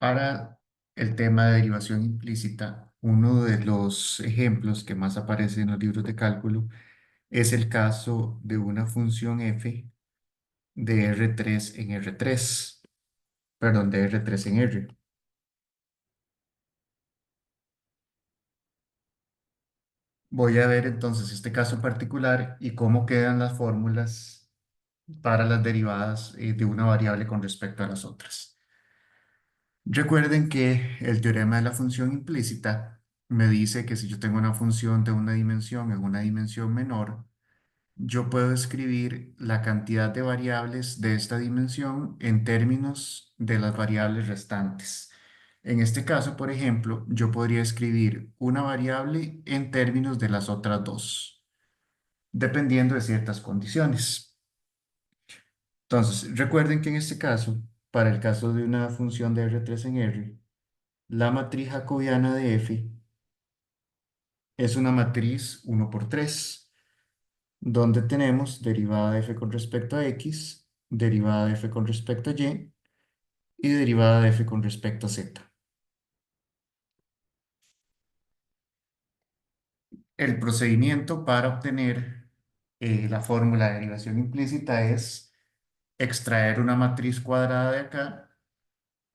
Para el tema de derivación implícita, uno de los ejemplos que más aparece en los libros de cálculo es el caso de una función f de R3 en R3, perdón, de R3 en R. Voy a ver entonces este caso particular y cómo quedan las fórmulas para las derivadas de una variable con respecto a las otras. Recuerden que el teorema de la función implícita me dice que si yo tengo una función de una dimensión en una dimensión menor, yo puedo escribir la cantidad de variables de esta dimensión en términos de las variables restantes. En este caso, por ejemplo, yo podría escribir una variable en términos de las otras dos, dependiendo de ciertas condiciones. Entonces, recuerden que en este caso, para el caso de una función de R3 en R, la matriz jacobiana de f es una matriz 1 por 3, donde tenemos derivada de f con respecto a x, derivada de f con respecto a y derivada de f con respecto a z. El procedimiento para obtener la fórmula de derivación implícita es extraer una matriz cuadrada de acá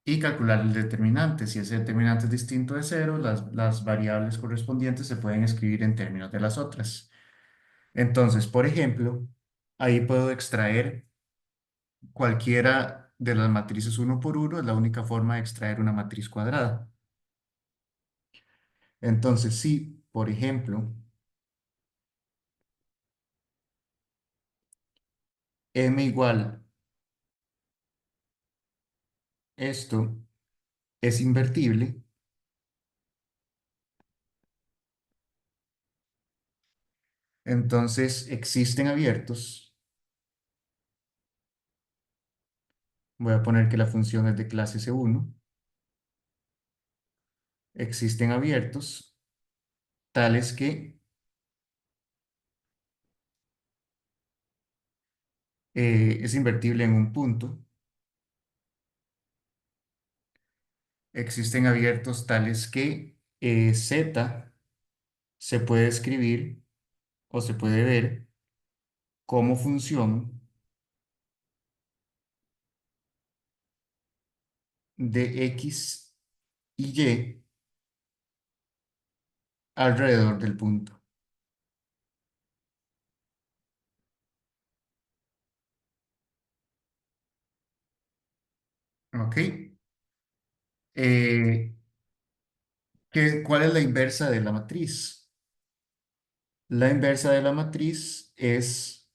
y calcular el determinante. Si ese determinante es distinto de cero, las variables correspondientes se pueden escribir en términos de las otras. Entonces, por ejemplo, ahí puedo extraer cualquiera de las matrices uno por uno, es la única forma de extraer una matriz cuadrada. Entonces, si, por ejemplo, m igual esto es invertible, entonces existen abiertos. Voy a poner que la función es de clase C1. Existen abiertos tales que es invertible en un punto. Existen abiertos tales que z se puede escribir o se puede ver como función de x y y alrededor del punto. ¿Ok? Eh, ¿Cuál es la inversa de la matriz? La inversa de la matriz es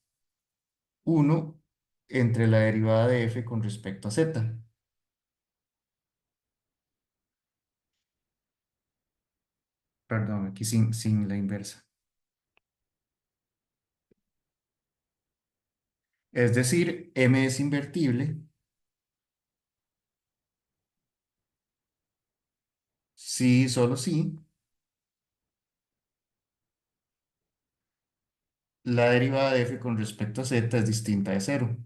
uno entre la derivada de f con respecto a z. Perdón, aquí sin la inversa. Es decir, m es invertible si, solo si, la derivada de f con respecto a z es distinta de cero.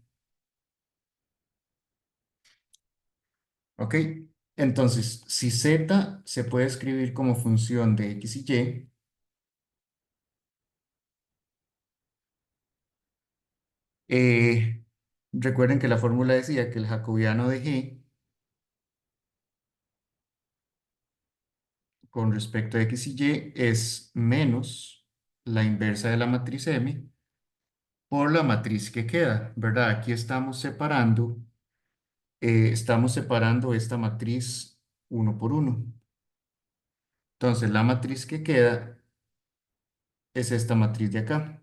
¿Ok? Entonces, si z se puede escribir como función de x y y, eh, recuerden que la fórmula decía que el jacobiano de g con respecto a x y y es menos la inversa de la matriz M por la matriz que queda, ¿verdad? Aquí estamos separando esta matriz uno por uno. Entonces, la matriz que queda es esta matriz de acá.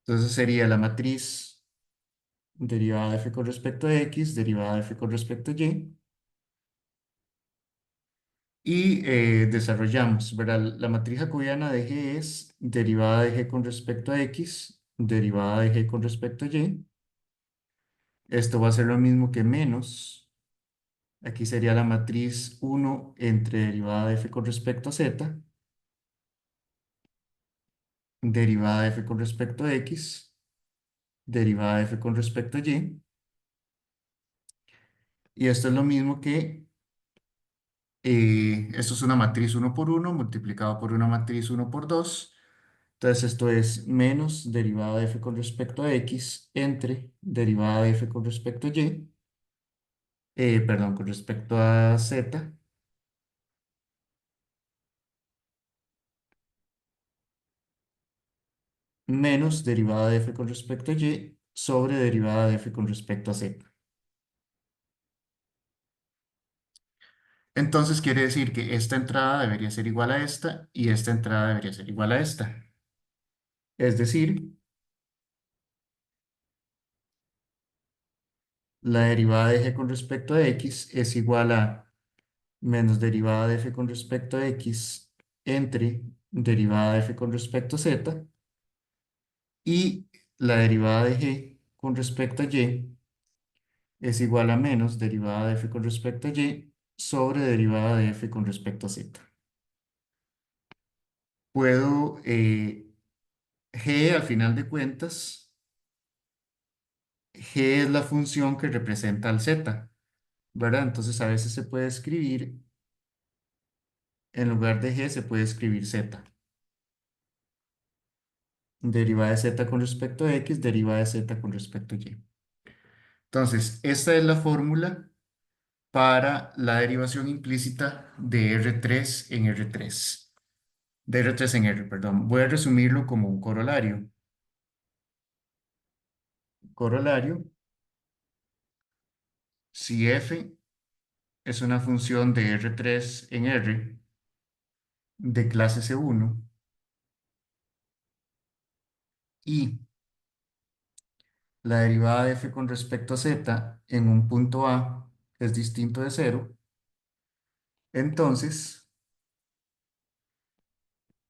Entonces, sería la matriz derivada de f con respecto a x, derivada de f con respecto a y, y desarrollamos, ¿verdad? La matriz jacobiana de G es derivada de G con respecto a X, derivada de G con respecto a Y. Esto va a ser lo mismo que menos. Aquí sería la matriz uno entre derivada de F con respecto a Z, derivada de F con respecto a X, derivada de F con respecto a Y. Y esto es lo mismo que, esto es una matriz uno por uno multiplicado por una matriz uno por 2. Entonces esto es menos derivada de f con respecto a x entre derivada de f con respecto a y, perdón, con respecto a z, menos derivada de f con respecto a y sobre derivada de f con respecto a z. Entonces quiere decir que esta entrada debería ser igual a esta y esta entrada debería ser igual a esta. Es decir, la derivada de g con respecto a x es igual a menos derivada de f con respecto a x entre derivada de f con respecto a z, y la derivada de g con respecto a y es igual a menos derivada de f con respecto a y sobre derivada de f con respecto a z. Puedo, g al final de cuentas, g es la función que representa al z, ¿verdad? Entonces a veces se puede escribir, en lugar de g se puede escribir z. Derivada de z con respecto a x, derivada de z con respecto a y. Entonces, esta es la fórmula para la derivación implícita de R3 en R3. De R3 en R, perdón. Voy a resumirlo como un corolario. Corolario, si f es una función de R3 en R de clase C1 y la derivada de f con respecto a z en un punto A es distinto de cero, entonces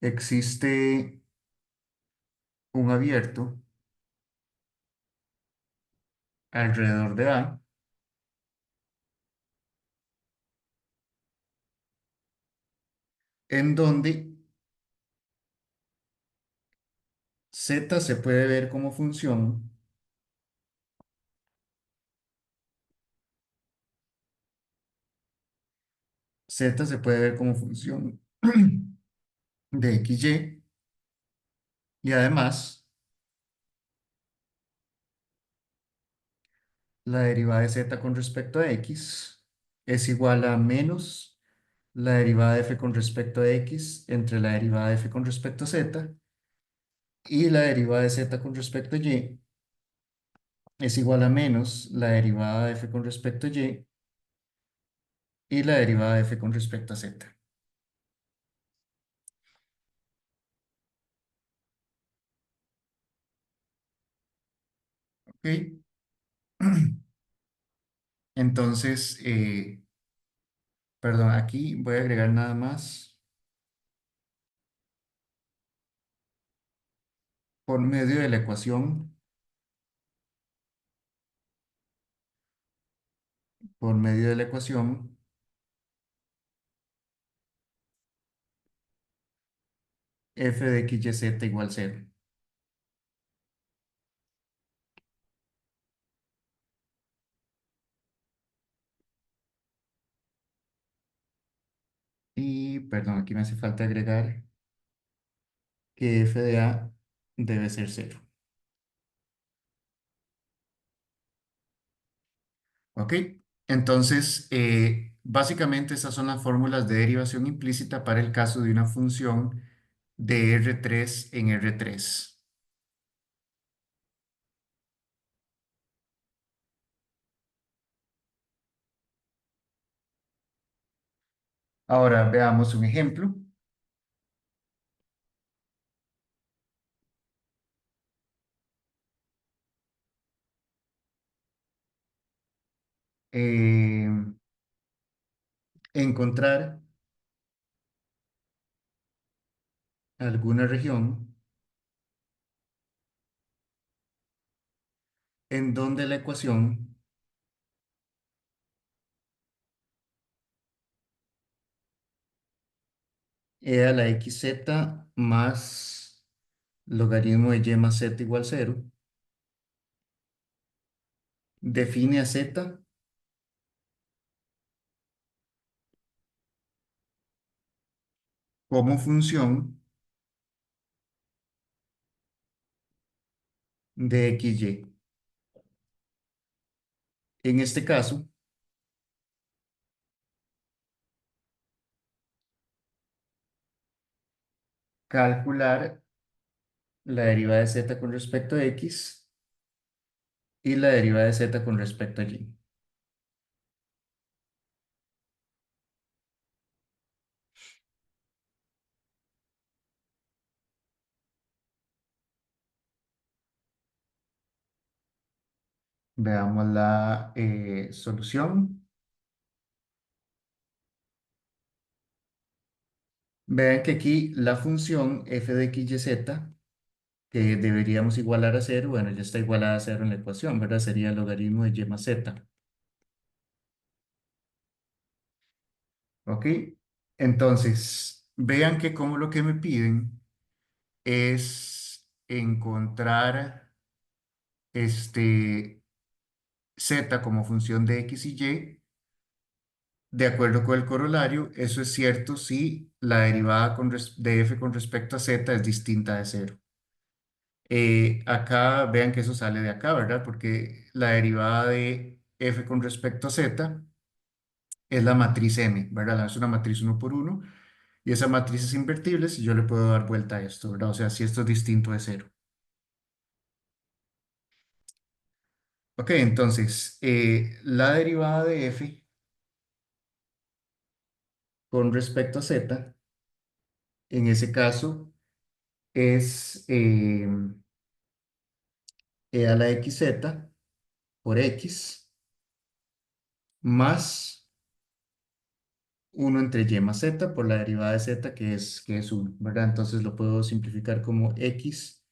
existe un abierto alrededor de A en donde z se puede ver como función z se puede ver como función de xy, y además la derivada de z con respecto a x es igual a menos la derivada de f con respecto a x entre la derivada de f con respecto a z, y la derivada de z con respecto a y es igual a menos la derivada de f con respecto a y la derivada de f con respecto a z. ¿Ok? Entonces, perdón, aquí voy a agregar nada más por medio de la ecuación, por medio de la ecuación, f de x, y, z igual cero. Y, perdón, aquí me hace falta agregar que f de a debe ser cero. ¿Ok? Entonces, básicamente estas son las fórmulas de derivación implícita para el caso de una función de R3 en R3. Ahora veamos un ejemplo. Eh, Encontrar alguna región en donde la ecuación era la xz más logaritmo de y más z igual cero, define a z como función de XY. En este caso, calcular la derivada de z con respecto a x y la derivada de z con respecto a y. Veamos la solución. Vean que aquí la función f de x y z, que deberíamos igualar a cero, bueno, ya está igualada a cero en la ecuación, ¿verdad? Sería el logaritmo de y más z. ¿Ok? Entonces, vean que como lo que me piden es encontrar este z como función de x y y, de acuerdo con el corolario, eso es cierto si la derivada de f con respecto a z es distinta de cero. Acá vean que eso sale de acá, ¿verdad? Porque la derivada de f con respecto a z es la matriz M, ¿verdad? Es una matriz uno por uno y esa matriz es invertible si yo le puedo dar vuelta a esto, ¿verdad? O sea, si esto es distinto de cero. Ok, entonces, la derivada de f con respecto a z, en ese caso, es e a la xz por x más uno entre y más z por la derivada de z que es 1, ¿verdad? Entonces lo puedo simplificar como x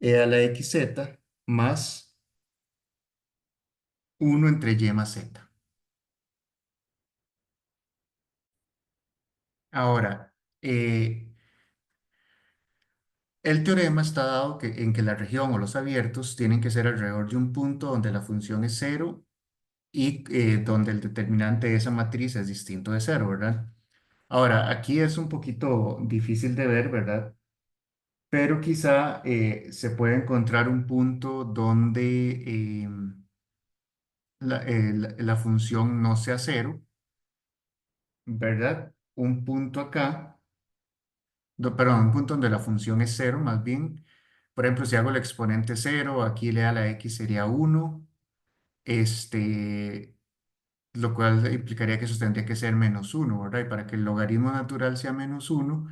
e a la xz más uno entre y más z. Ahora, el teorema está dado en que la región o los abiertos tienen que ser alrededor de un punto donde la función es cero y donde el determinante de esa matriz es distinto de cero, ¿verdad? Ahora, aquí es un poquito difícil de ver, ¿verdad? Pero quizá se puede encontrar un punto donde la función no sea cero, ¿verdad? Un punto acá, perdón, un punto donde la función es cero, más bien. Por ejemplo, si hago el exponente cero, aquí le da la x sería uno, este, lo cual implicaría que eso tendría que ser menos uno, ¿verdad? Y para que el logaritmo natural sea menos uno,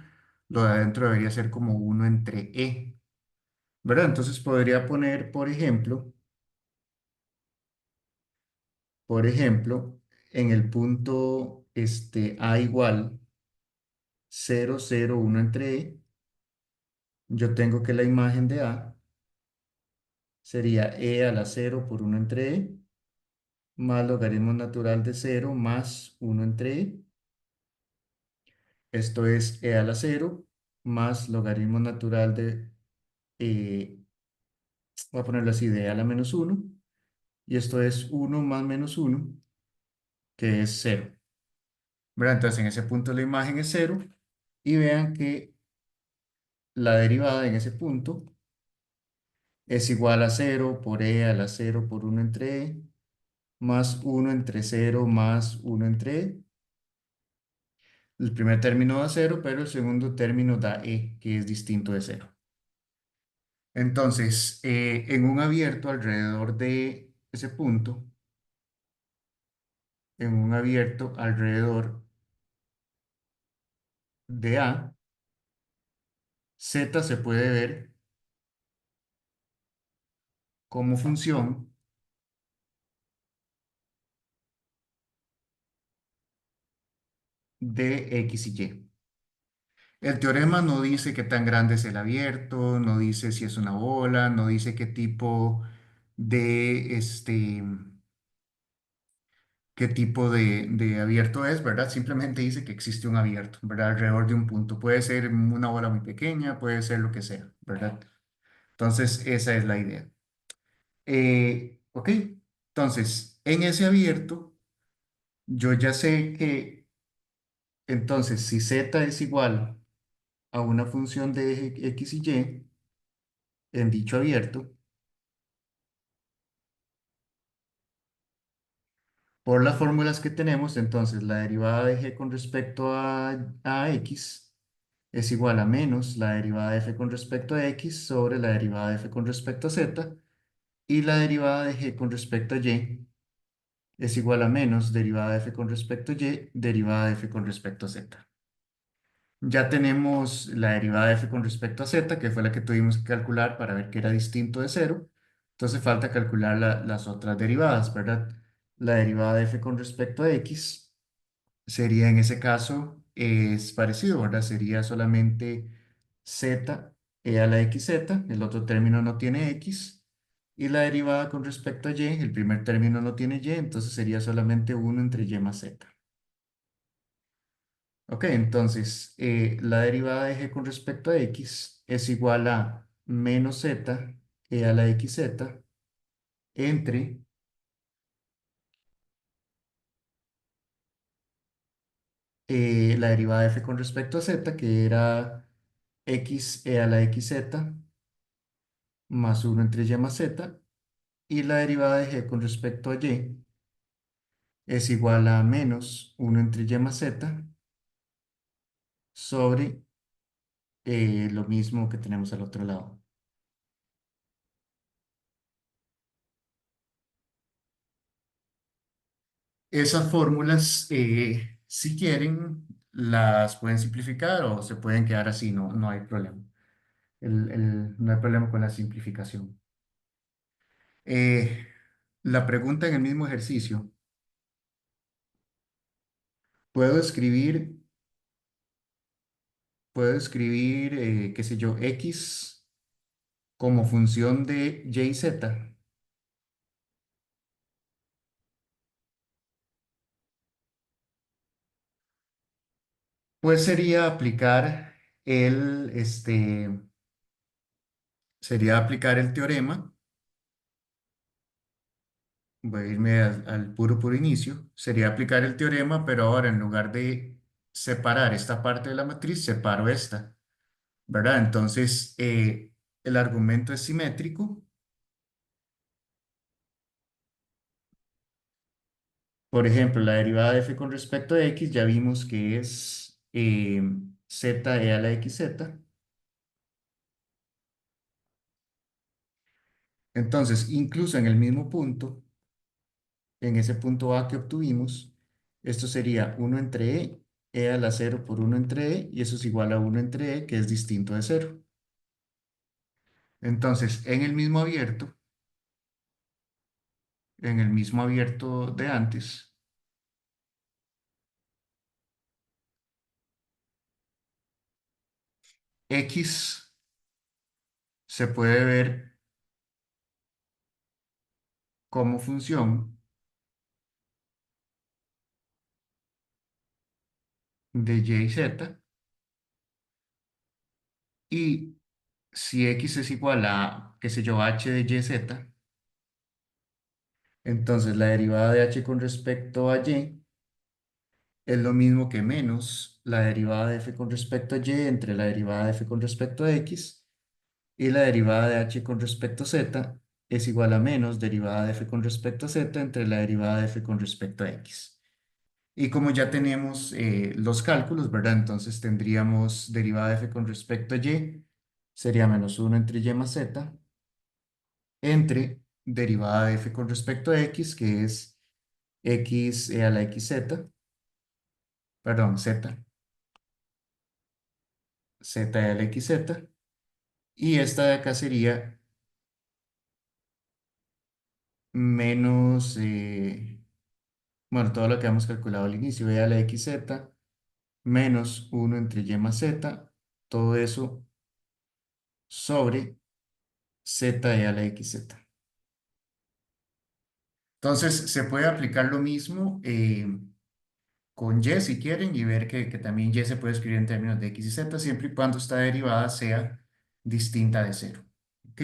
lo de adentro debería ser como uno entre e, ¿verdad? Entonces podría poner, por ejemplo, en el punto a igual 0, 0, 1 entre e, yo tengo que la imagen de a sería e a la cero por uno entre e, más logaritmo natural de cero más uno entre e. Esto es e a la cero más logaritmo natural de, eh, voy a ponerlo así, de e a la menos uno. Y esto es uno más menos uno, que es cero, ¿verdad? Entonces en ese punto la imagen es cero. Y vean que la derivada en ese punto es igual a cero por e a la cero por uno entre e, más uno entre cero más uno entre e. El primer término da cero, pero el segundo término da e, que es distinto de cero. Entonces, en un abierto alrededor de ese punto, en un abierto alrededor de A, Z se puede ver como función de X y Y. El teorema no dice qué tan grande es el abierto, no dice si es una bola, no dice qué tipo de abierto es, ¿verdad? Simplemente dice que existe un abierto, ¿verdad? Alrededor de un punto. Puede ser una bola muy pequeña, puede ser lo que sea, ¿verdad? Entonces, esa es la idea. Ok, entonces, en ese abierto, yo ya sé que, entonces, si z es igual a una función de eje x y y en dicho abierto por las fórmulas que tenemos, entonces la derivada de g con respecto a x es igual a menos la derivada de f con respecto a x sobre la derivada de f con respecto a z, y la derivada de g con respecto a y es igual a menos derivada de f con respecto a y, derivada de f con respecto a z. Ya tenemos la derivada de f con respecto a z, que fue la que tuvimos que calcular para ver que era distinto de cero. Entonces falta calcular las otras derivadas, ¿verdad? La derivada de f con respecto a x sería en ese caso, es parecido, ¿verdad? Sería solamente z a la xz, el otro término no tiene x, y la derivada con respecto a y, el primer término no tiene y, entonces sería solamente uno entre y más z. Ok, entonces la derivada de g con respecto a x es igual a menos z a la xz entre la derivada de f con respecto a z, que era x a la xz más uno entre y más z, y la derivada de g con respecto a y es igual a menos uno entre y más z sobre lo mismo que tenemos al otro lado. Esas fórmulas, si quieren, las pueden simplificar o se pueden quedar así, no hay problema. No hay problema con la simplificación. Eh, la pregunta en el mismo ejercicio, ¿puedo escribir, qué sé yo, x como función de y y z? Pues el, este, sería aplicar el teorema. Voy a irme al puro inicio. Sería aplicar el teorema, pero ahora en lugar de separar esta parte de la matriz, separo esta, ¿verdad? Entonces, el argumento es simétrico. Por ejemplo, la derivada de f con respecto a x ya vimos que es z a la xz. Entonces, incluso en el mismo punto, en ese punto A que obtuvimos, esto sería uno entre e a la cero por uno entre y eso es igual a uno entre que es distinto de cero. Entonces, en el mismo abierto de antes, x se puede ver como función de y y z, y si x es igual a, qué sé yo, h de y z, entonces la derivada de h con respecto a y es lo mismo que menos la derivada de f con respecto a y entre la derivada de f con respecto a x, y la derivada de h con respecto a z es igual a menos derivada de f con respecto a z entre la derivada de f con respecto a x. Y como ya tenemos los cálculos, ¿verdad? Entonces tendríamos derivada de f con respecto a y, sería menos uno entre y más z, entre derivada de f con respecto a x, que es x a la xz, perdón, z a la xz, y esta de acá sería menos, bueno, todo lo que hemos calculado al inicio, e a la xz, menos uno entre y más z, todo eso sobre z a la xz. Entonces, se puede aplicar lo mismo con y si quieren y ver que también y se puede escribir en términos de x y z siempre y cuando esta derivada sea distinta de cero. ¿Ok?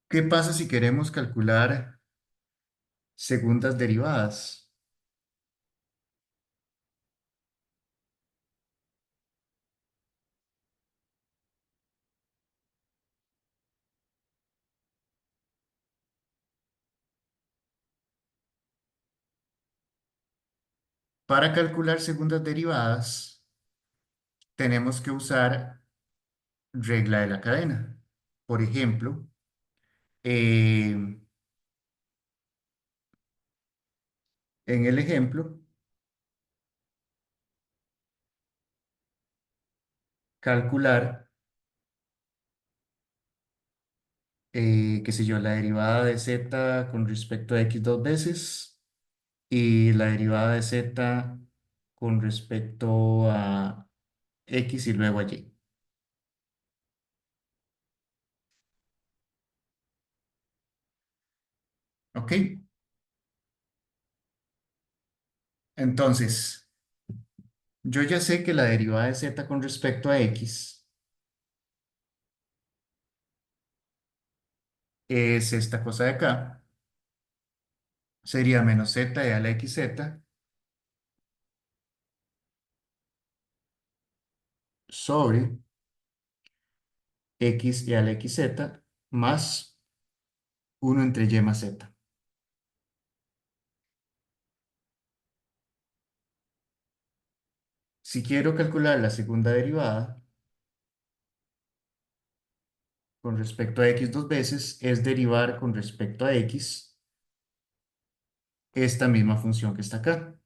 ¿Qué pasa si queremos calcular segundas derivadas. Para calcular segundas derivadas, tenemos que usar regla de la cadena. Por ejemplo, en el ejemplo, calcular, qué sé yo, la derivada de z con respecto a x dos veces y la derivada de z con respecto a x y luego a y. ¿Ok? Entonces, yo ya sé que la derivada de z con respecto a x es esta cosa de acá. Sería menos z e a la xz sobre x y a la xz más uno entre y más z. Si quiero calcular la segunda derivada con respecto a x dos veces, es derivar con respecto a x esta misma función que está acá.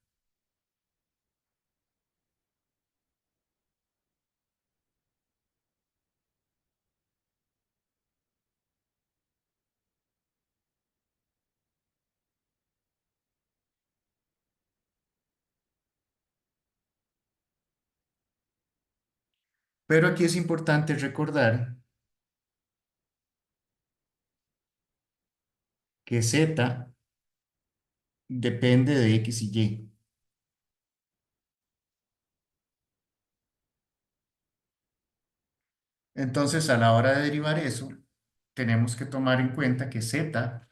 Pero aquí es importante recordar que z depende de x y y. Entonces, a la hora de derivar eso, tenemos que tomar en cuenta que z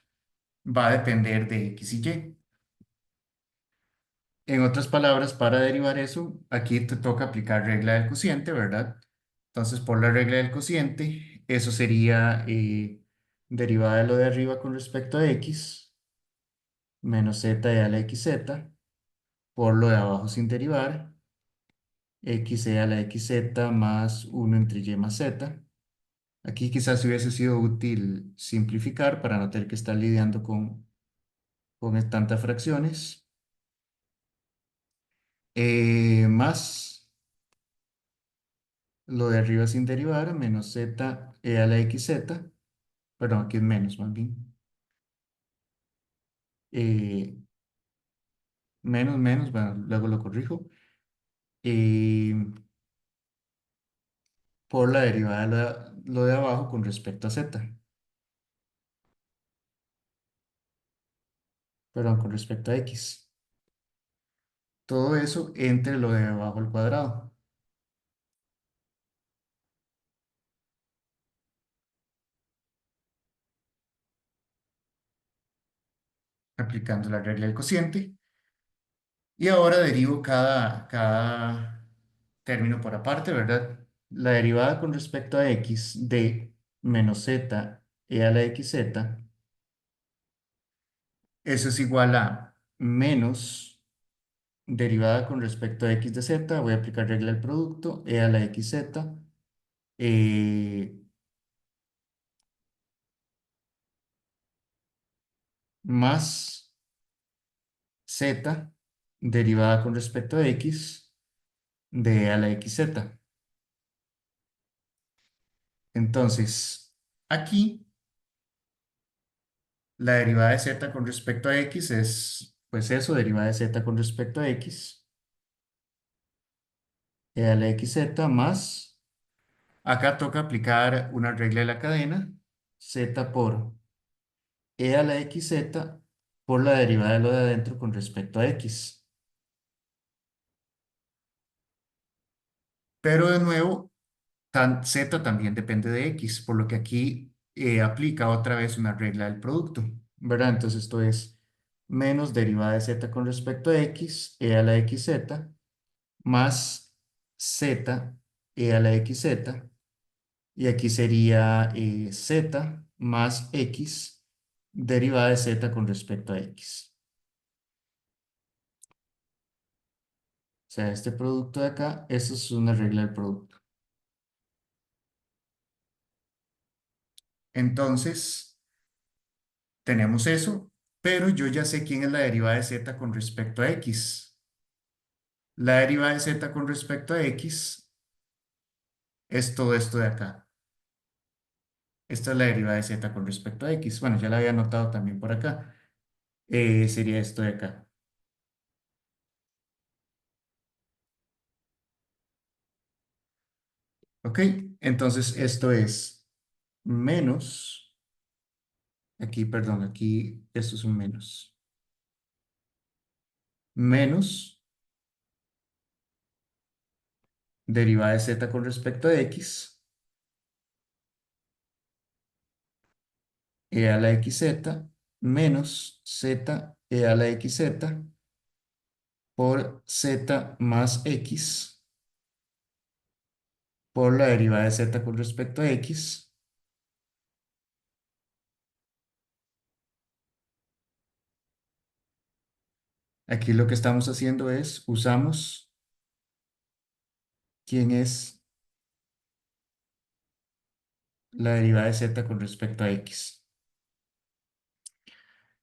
va a depender de x y y. En otras palabras, para derivar eso, aquí te toca aplicar regla del cociente, ¿verdad? Entonces, por la regla del cociente, eso sería derivada de lo de arriba con respecto a x, menos z e a la xz, por lo de abajo sin derivar, x e a la xz más uno entre y más z. Aquí quizás hubiese sido útil simplificar para no tener que estar lidiando con tantas fracciones. Más lo de arriba sin derivar, menos z e a la xz, perdón, aquí es menos más bien. Eh, menos, bueno, luego lo corrijo. eh, por la derivada de lo de abajo con respecto a z, perdón, con respecto a x. Todo eso entre lo de abajo al cuadrado, aplicando la regla del cociente. Y ahora derivo cada término por aparte, ¿verdad? La derivada con respecto a x de menos z e a la xz, eso es igual a menos derivada con respecto a x de z, voy a aplicar regla del producto, e a la xz, eh, más z derivada con respecto a x de e a la xz. Entonces, aquí la derivada de z con respecto a x es, pues eso, derivada de z con respecto a x, e a la xz más, acá toca aplicar una regla de la cadena, z por e a la xz por la derivada de lo de adentro con respecto a x. Pero de nuevo, z también depende de x, por lo que aquí aplica otra vez una regla del producto, ¿verdad? Entonces esto es menos derivada de z con respecto a x, e a la xz, más z, e a la xz, y aquí sería z más x derivada de z con respecto a x. O sea, este producto de acá, eso es una regla del producto. Entonces, tenemos eso, pero yo ya sé quién es la derivada de z con respecto a x. La derivada de z con respecto a x es todo esto de acá. Esta es la derivada de z con respecto a x. Bueno, ya la había anotado también por acá. Sería esto de acá. ¿Ok? Entonces, esto es menos, aquí, perdón, aquí, esto es un menos. Menos derivada de z con respecto a x, e a la xz, menos z, e a la xz, por z más x, por la derivada de z con respecto a x. Aquí lo que estamos haciendo es, usamos quién es la derivada de z con respecto a x.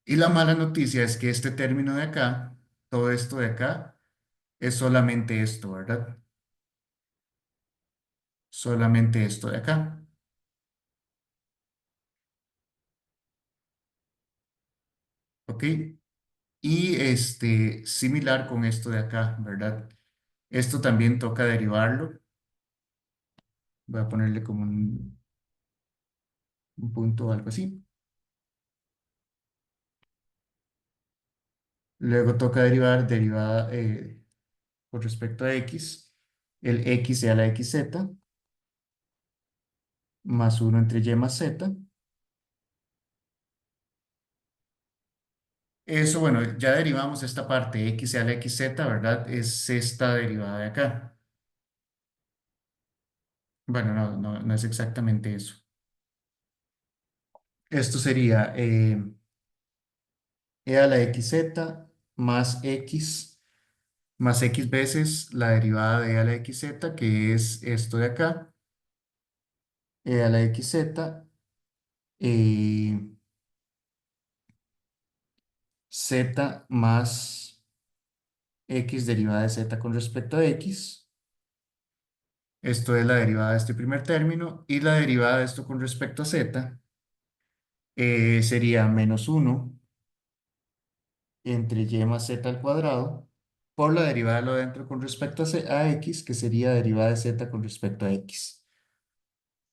Y la mala noticia es que este término de acá, todo esto de acá, es solamente esto, ¿verdad? Solamente esto de acá. ¿Ok? Y similar con esto de acá, ¿verdad? Esto también toca derivarlo. Voy a ponerle como un punto o algo así. Luego toca derivar derivada con respecto a x, el x a la xz, más 1 entre y más z. Eso, bueno, ya derivamos esta parte, x a la xz, ¿verdad? Es esta derivada de acá. Bueno, no es exactamente eso. Esto sería e a la xz más x veces la derivada de e a la xz, que es esto de acá, e a la xz, eh, z más x derivada de z con respecto a x. Esto es la derivada de este primer término, y la derivada de esto con respecto a z sería menos 1 entre y más z al cuadrado por la derivada de lo de dentro con respecto a x, que sería derivada de z con respecto a x.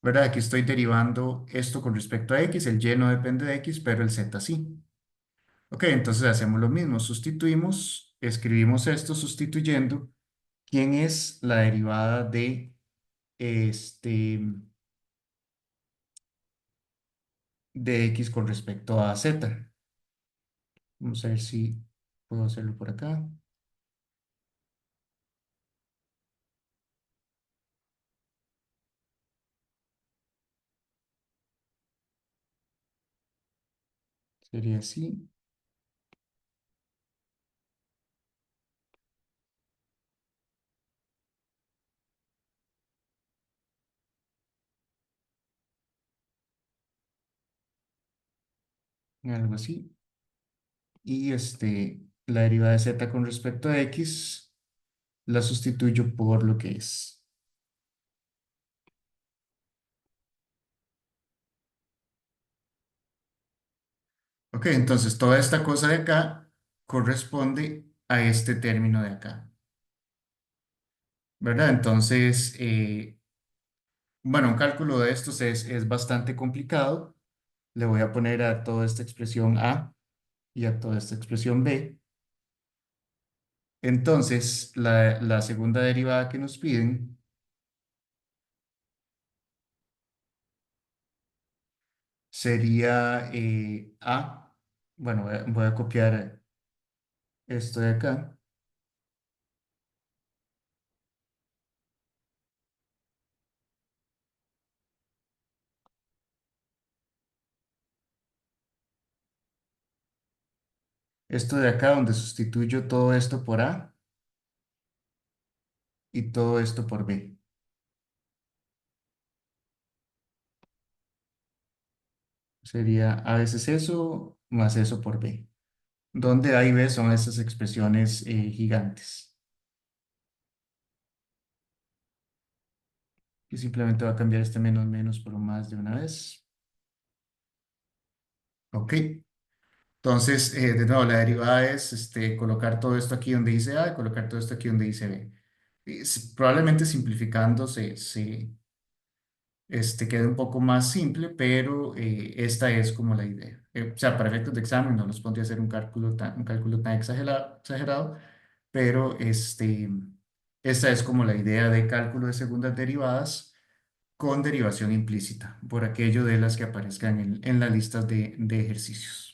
¿Verdad? Aquí estoy derivando esto con respecto a x, el y no depende de x, pero el z sí. Ok, entonces hacemos lo mismo, sustituimos, escribimos esto sustituyendo quién es la derivada este, de x con respecto a z. Vamos a ver si puedo hacerlo por acá. Sería así, algo así. Y la derivada de z con respecto a x la sustituyo por lo que es. Ok, entonces toda esta cosa de acá corresponde a este término de acá, ¿verdad? Entonces, bueno, un cálculo de estos es bastante complicado. Le voy a poner a toda esta expresión A y a toda esta expresión B. Entonces, la segunda derivada que nos piden sería A. Bueno, voy a copiar. Esto de acá, esto de acá donde sustituyo todo esto por A y todo esto por B. Sería a veces eso más eso por B. Donde A y B son esas expresiones gigantes. Y simplemente va a cambiar este menos menos por un más de una vez. Ok. Entonces, de nuevo, la derivada es colocar todo esto aquí donde dice A y colocar todo esto aquí donde dice B. Probablemente simplificando quede un poco más simple, pero esta es como la idea. O sea, para efectos de examen no nos pondría a hacer un cálculo tan exagerado, pero esta es como la idea de cálculo de segundas derivadas con derivación implícita, por aquello de las que aparezcan en las listas de ejercicios.